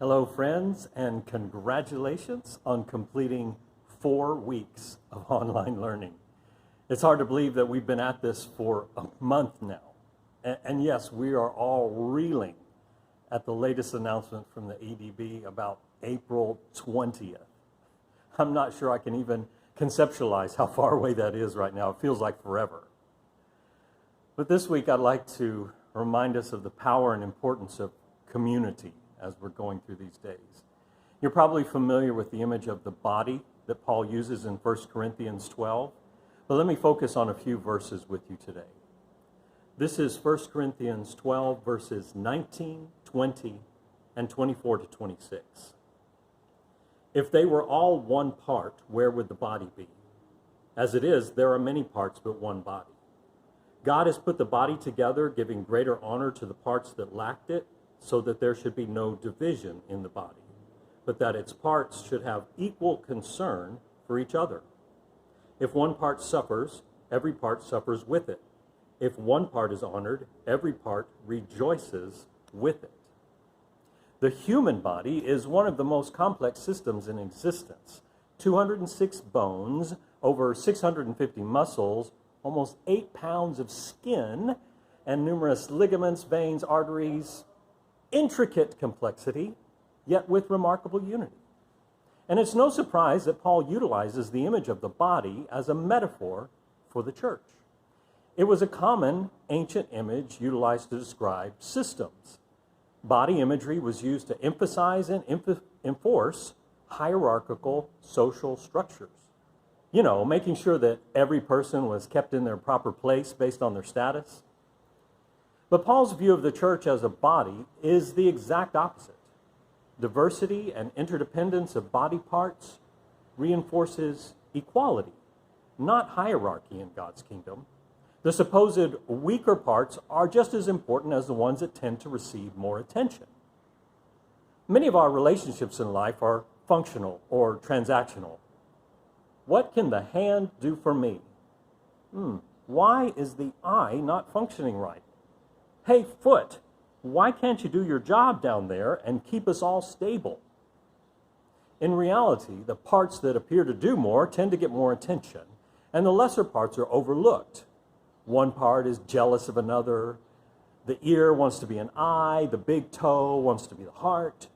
Hello, friends, and congratulations on completing 4 weeks of online learning. It's hard to believe that we've been at this for a month now. And yes, we are all reeling at the latest announcement from the EDB about April 20th. I'm not sure I can even conceptualize how far away that is right now. It feels like forever. But this week, I'd like to remind us of the power and importance of community as we're going through these days. You're probably familiar with the image of the body that Paul uses in 1 Corinthians 12, but let me focus on a few verses with you today. This is 1 Corinthians 12, verses 19, 20, and 24 to 26. If they were all one part, where would the body be? As it is, there are many parts, but one body. God has put the body together, giving greater honor to the parts that lacked it, so that there should be no division in the body, but that its parts should have equal concern for each other. If one part suffers, every part suffers with it. If one part is honored, every part rejoices with it. The human body is one of the most complex systems in existence. 206 bones, over 650 muscles, almost 8 pounds of skin, and numerous ligaments, veins, arteries, intricate complexity, yet with remarkable unity. And it's no surprise that Paul utilizes the image of the body as a metaphor for the church. It was a common ancient image utilized to describe systems. Body imagery was used to emphasize and enforce hierarchical social structures. You know, making sure that every person was kept in their proper place based on their status. But Paul's view of the church as a body is the exact opposite. Diversity and interdependence of body parts reinforces equality, not hierarchy in God's kingdom. The supposed weaker parts are just as important as the ones that tend to receive more attention. Many of our relationships in life are functional or transactional. What can the hand do for me? Why is the eye not functioning right? Hey, foot, why can't you do your job down there and keep us all stable? In reality, the parts that appear to do more tend to get more attention, and the lesser parts are overlooked. One part is jealous of another. The ear wants to be an eye. The big toe wants to be the heart.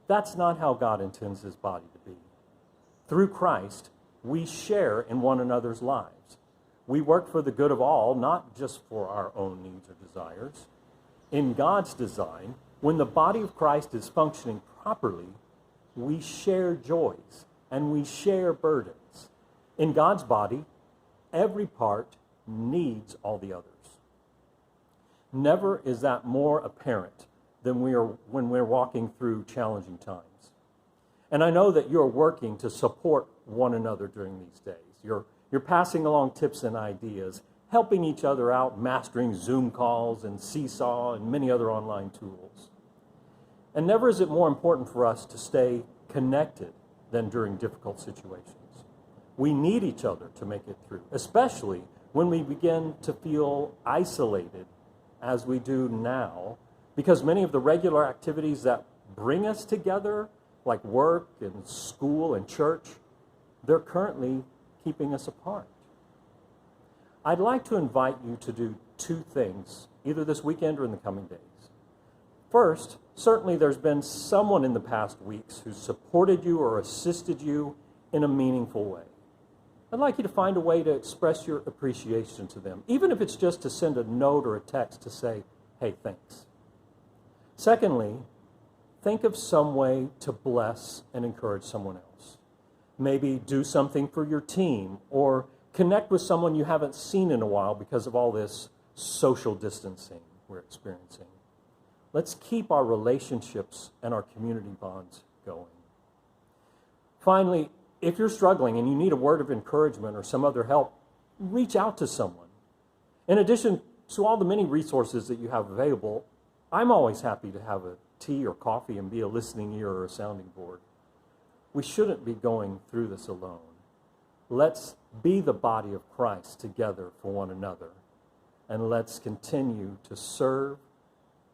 That's not how God intends his body to be. Through Christ, we share in one another's lives. We work for the good of all, not just for our own needs or desires. In God's design, when the body of Christ is functioning properly, we share joys and we share burdens. In God's body, every part needs all the others. Never is that more apparent than when we're walking through challenging times. And I know that you're working to support one another during these days. You're passing along tips and ideas, helping each other out, mastering Zoom calls and Seesaw and many other online tools. And never is it more important for us to stay connected than during difficult situations. We need each other to make it through, especially when we begin to feel isolated as we do now, because many of the regular activities that bring us together, like work and school and church, they're currently keeping us apart. I'd like to invite you to do 2 things, either this weekend or in the coming days. First, certainly there's been someone in the past weeks who supported you or assisted you in a meaningful way. I'd like you to find a way to express your appreciation to them, even if it's just to send a note or a text to say, hey, thanks. Secondly, think of some way to bless and encourage someone else. Maybe do something for your team or connect with someone you haven't seen in a while because of all this social distancing we're experiencing. Let's keep our relationships and our community bonds going. Finally, if you're struggling and you need a word of encouragement or some other help, reach out to someone. In addition to all the many resources that you have available, I'm always happy to have a tea or coffee and be a listening ear or a sounding board. We shouldn't be going through this alone. Let's be the body of Christ together for one another, and let's continue to serve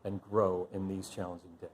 and grow in these challenging days.